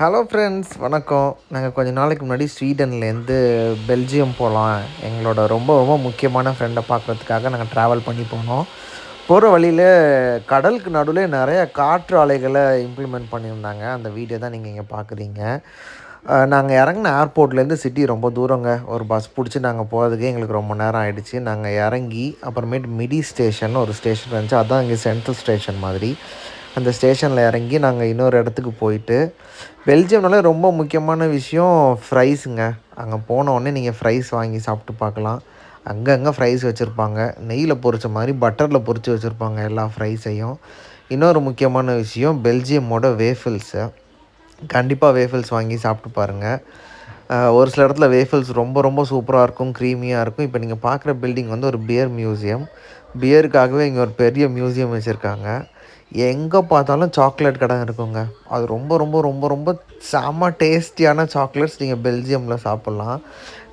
Hello friends, வணக்கம். நாங்கள் கொஞ்ச நாளைக்கு முன்னாடி ஸ்வீடன்லேருந்து பெல்ஜியம் போகலாம், எங்களோட ரொம்ப ரொம்ப முக்கியமான ஃப்ரெண்டை பார்க்குறதுக்காக நாங்கள் ட்ராவல் பண்ணி போனோம். போகிற வழியில் கடலுக்கு நடுவில் நிறைய காற்று அலைகளை இம்ப்ளிமெண்ட் பண்ணியிருந்தாங்க. அந்த வீடியோ தான் நீங்கள் இங்கே பார்க்குறீங்க. நாங்கள் இறங்கின ஏர்போர்ட்லேருந்து சிட்டி ரொம்ப தூரங்க. ஒரு பஸ் பிடிச்சி நாங்கள் போகிறதுக்கே எங்களுக்கு ரொம்ப நேரம் ஆகிடுச்சு. நாங்கள் இறங்கி அப்புறமேட்டு மிடி ஸ்டேஷன் ஒரு ஸ்டேஷன் இருந்துச்சு. அதுதான் இங்கே சென்ட்ரல் ஸ்டேஷன் மாதிரி. அந்த ஸ்டேஷனில் இறங்கி நாங்கள் இன்னொரு இடத்துக்கு போயிட்டு, பெல்ஜியம்னாலே ரொம்ப முக்கியமான விஷயம் ஃப்ரைஸுங்க. அங்கே போனோடனே நீங்கள் ஃப்ரைஸ் வாங்கி சாப்பிட்டு பார்க்கலாம். அங்கங்கே ஃப்ரைஸ் வச்சுருப்பாங்க. நெய்யில் பொரிச்ச மாதிரி பட்டரில் பொரித்து வச்சுருப்பாங்க எல்லா ஃப்ரைஸையும். இன்னொரு முக்கியமான விஷயம் பெல்ஜியமோட வேஃபில்ஸு. கண்டிப்பாக வேஃபில்ஸ் வாங்கி சாப்பிட்டு பாருங்கள். ஒரு சில இடத்துல வேஃபில்ஸ் ரொம்ப ரொம்ப சூப்பராக இருக்கும், க்ரீமியாக இருக்கும். இப்போ நீங்கள் பார்க்குற பில்டிங் வந்து ஒரு பியர் மியூசியம். பியருக்காகவே இங்கே ஒரு பெரிய மியூசியம் வச்சுருக்காங்க. எங்கே பார்த்தாலும் சாக்லேட் கடை இருக்குங்க. அது ரொம்ப ரொம்ப ரொம்ப ரொம்ப செம்ம டேஸ்டியான சாக்லேட்ஸ் நீங்கள் பெல்ஜியமில் சாப்பிட்லாம்.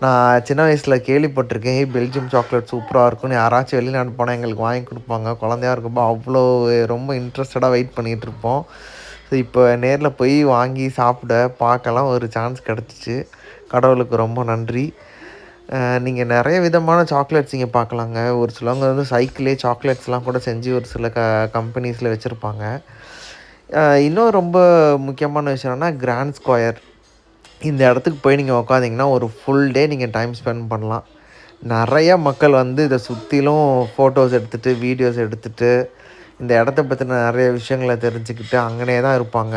நான் சின்ன வயசில் கேள்விப்பட்டிருக்கேன், பெல்ஜியம் சாக்லேட் சூப்பராக இருக்கும்னு. யாராச்சும் வெளிநாடு போனால் எங்களுக்கு வாங்கி கொடுப்பாங்க. குழந்தையா இருக்கப்போ அவ்வளோ ரொம்ப இன்ட்ரெஸ்டடாக வெயிட் பண்ணிகிட்டு இருப்போம். ஸோ இப்போ நேரில் போய் வாங்கி சாப்பிட பார்க்கலாம் ஒரு சான்ஸ் கிடச்சிச்சு. கடவுளுக்கு ரொம்ப நன்றி. நீங்கள் நிறைய விதமான சாக்லேட்ஸ் இங்கே பார்க்கலாங்க. ஒரு சிலவங்க வந்து சைக்கிளே சாக்லேட்ஸ்லாம் கூட செஞ்சு ஒரு சில கம்பெனிஸில் வச்சுருப்பாங்க. இன்னும் ரொம்ப முக்கியமான விஷயம் என்னென்னா கிராண்ட் ஸ்கொயர். இந்த இடத்துக்கு போய் நீங்கள் உக்காந்திங்கன்னா ஒரு ஃபுல் டே நீங்கள் டைம் ஸ்பெண்ட் பண்ணலாம். நிறைய மக்கள் வந்து இதை சுற்றிலும் ஃபோட்டோஸ் எடுத்துகிட்டு வீடியோஸ் எடுத்துகிட்டு இந்த இடத்த பற்றின நிறைய விஷயங்களை தெரிஞ்சுக்கிட்டு அங்கனே தான் இருப்பாங்க.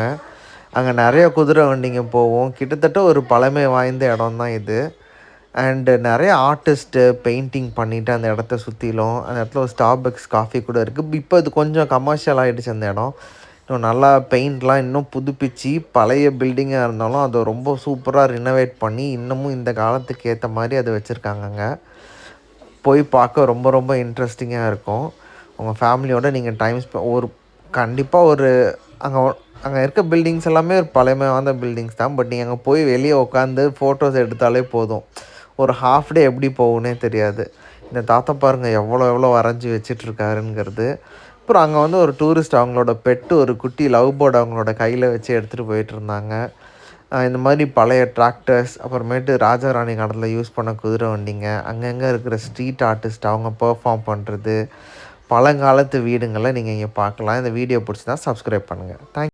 அங்கே நிறைய குதிரை வண்டிங்க போகும். கிட்டத்தட்ட ஒரு பழமை வாய்ந்த இடம் தான் இது. அண்டு நிறைய ஆர்டிஸ்ட்டு பெயிண்டிங் பண்ணிவிட்டு அந்த இடத்த சுற்றிலும் அந்த இடத்துல ஒரு ஸ்டார்பக்ஸ் காஃபி கூட இருக்குது. இப்போ இது கொஞ்சம் கமர்ஷியல் ஆகிடுச்சு அந்த இடம். இன்னும் நல்லா பெயிண்ட்லாம் இன்னும் புதுப்பிச்சு பழைய பில்டிங்காக இருந்தாலும் அதை ரொம்ப சூப்பராக ரினோவேட் பண்ணி இன்னமும் இந்த காலத்துக்கு ஏற்ற மாதிரி அதை வச்சுருக்காங்கங்க. போய் பார்க்க ரொம்ப ரொம்ப இன்ட்ரெஸ்டிங்காக இருக்கும். உங்கள் ஃபேமிலியோடு நீங்கள் டைம் கண்டிப்பாக ஒரு அங்கே அங்கே இருக்க பில்டிங்ஸ் எல்லாமே ஒரு பழமையான பில்டிங்ஸ் தான். பட் நீங்கள் அங்கே போய் வெளியே உட்காந்து ஃபோட்டோஸ் எடுத்தாலே போதும். ஒரு ஹாஃப் டே எப்படி போகுன்னே தெரியாது. இந்த தாத்தா பாருங்கள் எவ்வளோ வரைஞ்சி வச்சிட்ருக்காருங்கிறது. அப்புறம் அங்கே வந்து ஒரு டூரிஸ்ட் அவங்களோட பெட்டு ஒரு குட்டி லவ் பேர்டு அவங்களோட கையில் வச்சு எடுத்துகிட்டு போயிட்டுருந்தாங்க. இந்த மாதிரி பழைய டிராக்டர்ஸ், அப்புறமேட்டு ராஜா ராணி காலத்தில் யூஸ் பண்ண குதிரை வண்டிங்க, அங்கங்கே இருக்கிற ஸ்ட்ரீட் ஆர்டிஸ்ட் அவங்க பெர்ஃபார்ம் பண்ணுறது, பழங்காலத்து வீடுங்களை நீங்கள் இங்கே பார்க்கலாம். இந்த வீடியோ பிடிச்சிருந்தா சப்ஸ்கிரைப் பண்ணுங்கள். தேங்க்யூ.